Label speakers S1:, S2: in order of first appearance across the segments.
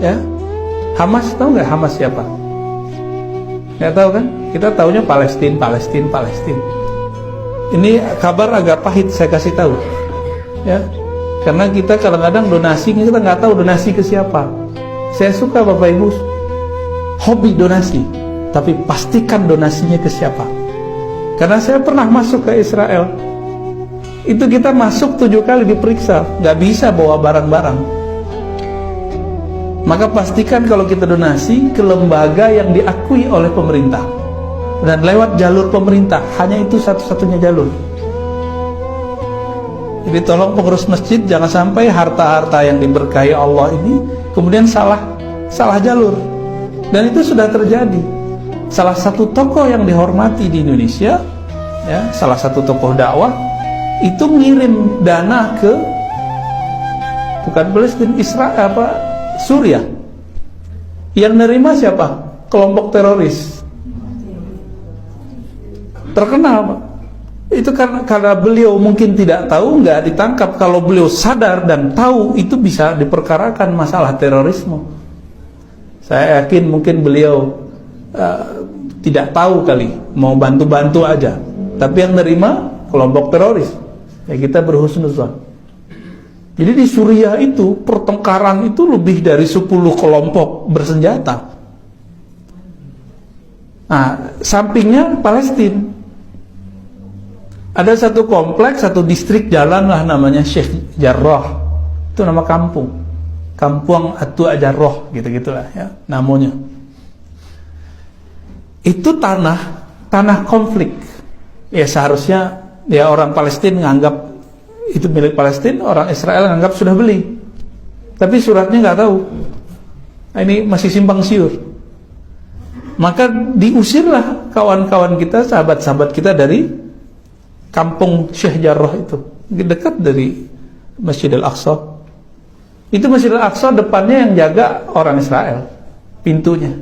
S1: Ya, Hamas, tahu nggak Hamas siapa? Nggak tahu kan? Kita taunya Palestina. Ini kabar agak pahit saya kasih tahu, ya, karena kita kadang-kadang donasi kita nggak tahu donasi ke siapa. Saya suka Bapak Ibu hobi donasi, tapi pastikan donasinya ke siapa. Karena saya pernah masuk ke Israel, itu kita masuk 7 kali diperiksa, nggak bisa bawa barang-barang. Maka pastikan kalau kita donasi ke lembaga yang diakui oleh pemerintah dan lewat jalur pemerintah, hanya itu satu-satunya jalur. Jadi tolong pengurus masjid jangan sampai harta-harta yang diberkahi Allah ini kemudian salah jalur. Dan itu sudah terjadi. Salah satu tokoh yang dihormati di Indonesia, ya, salah satu tokoh dakwah itu ngirim dana ke bukan Palestina, Israel Suriah. Yang nerima siapa? Kelompok teroris. Terkenal, Pak. Itu karena beliau mungkin tidak tahu, nggak ditangkap. Kalau beliau sadar dan tahu, itu bisa diperkarakan masalah terorisme. Saya yakin mungkin beliau tidak tahu kali, mau bantu-bantu aja. Tapi yang nerima kelompok teroris. Ya kita berhusnuzon. Jadi di Suriah itu pertengkaran itu lebih dari 10 kelompok bersenjata. Nah, sampingnya Palestina. Ada satu kompleks, satu distrik jalan lah namanya Sheikh Jarrah. Itu nama kampung. Kampung Atua Jarrah, gitu-gitulah ya namanya. Itu tanah konflik. Ya seharusnya ya orang Palestina nganggap itu milik Palestina, orang Israel nganggap sudah beli. Tapi suratnya nggak tahu. Nah, ini masih simpang siur. Maka diusirlah kawan-kawan kita, sahabat-sahabat kita dari kampung Sheikh Jarrah itu, dekat dari Masjid Al-Aqsa. Itu Masjid Al-Aqsa depannya yang jaga orang Israel, pintunya.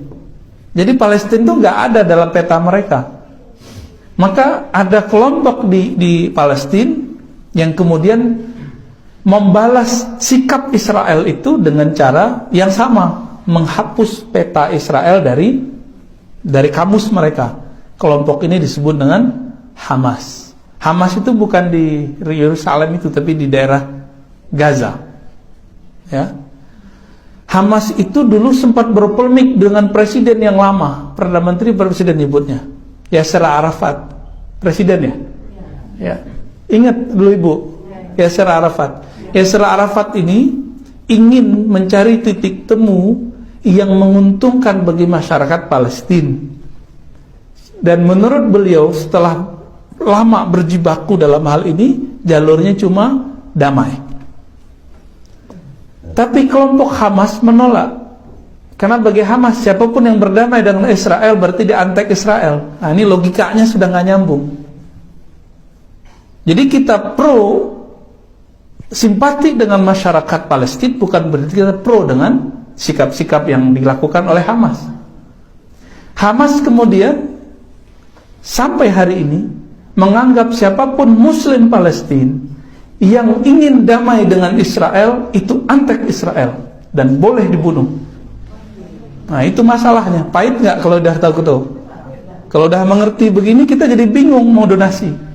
S1: Jadi Palestina itu nggak ada dalam peta mereka. Maka ada kelompok di Palestina yang kemudian membalas sikap Israel itu dengan cara yang sama, menghapus peta Israel dari kamus mereka. Kelompok ini disebut dengan Hamas. Hamas itu bukan di Yerusalem itu, tapi di daerah Gaza. Ya. Hamas itu dulu sempat berpolemik dengan presiden yang lama, Perdana Menteri presiden nyebutnya, Yasser Arafat, presiden ya. Ya. Ingat dulu Ibu, Yasser Arafat. Yasser Arafat ini ingin mencari titik temu yang menguntungkan bagi masyarakat Palestina. Dan menurut beliau setelah lama berjibaku dalam hal ini, jalurnya cuma damai. Tapi kelompok Hamas menolak. Karena bagi Hamas, siapapun yang berdamai dengan Israel berarti dia antek Israel. Nah, ini logikanya sudah nggak nyambung. Jadi kita pro simpati dengan masyarakat Palestina, bukan berarti kita pro dengan sikap-sikap yang dilakukan oleh Hamas. Hamas kemudian sampai hari ini menganggap siapapun Muslim Palestina yang ingin damai dengan Israel itu antek Israel dan boleh dibunuh. Nah itu masalahnya. Pahit nggak kalau udah tahu? Kalau udah mengerti begini kita jadi bingung mau donasi.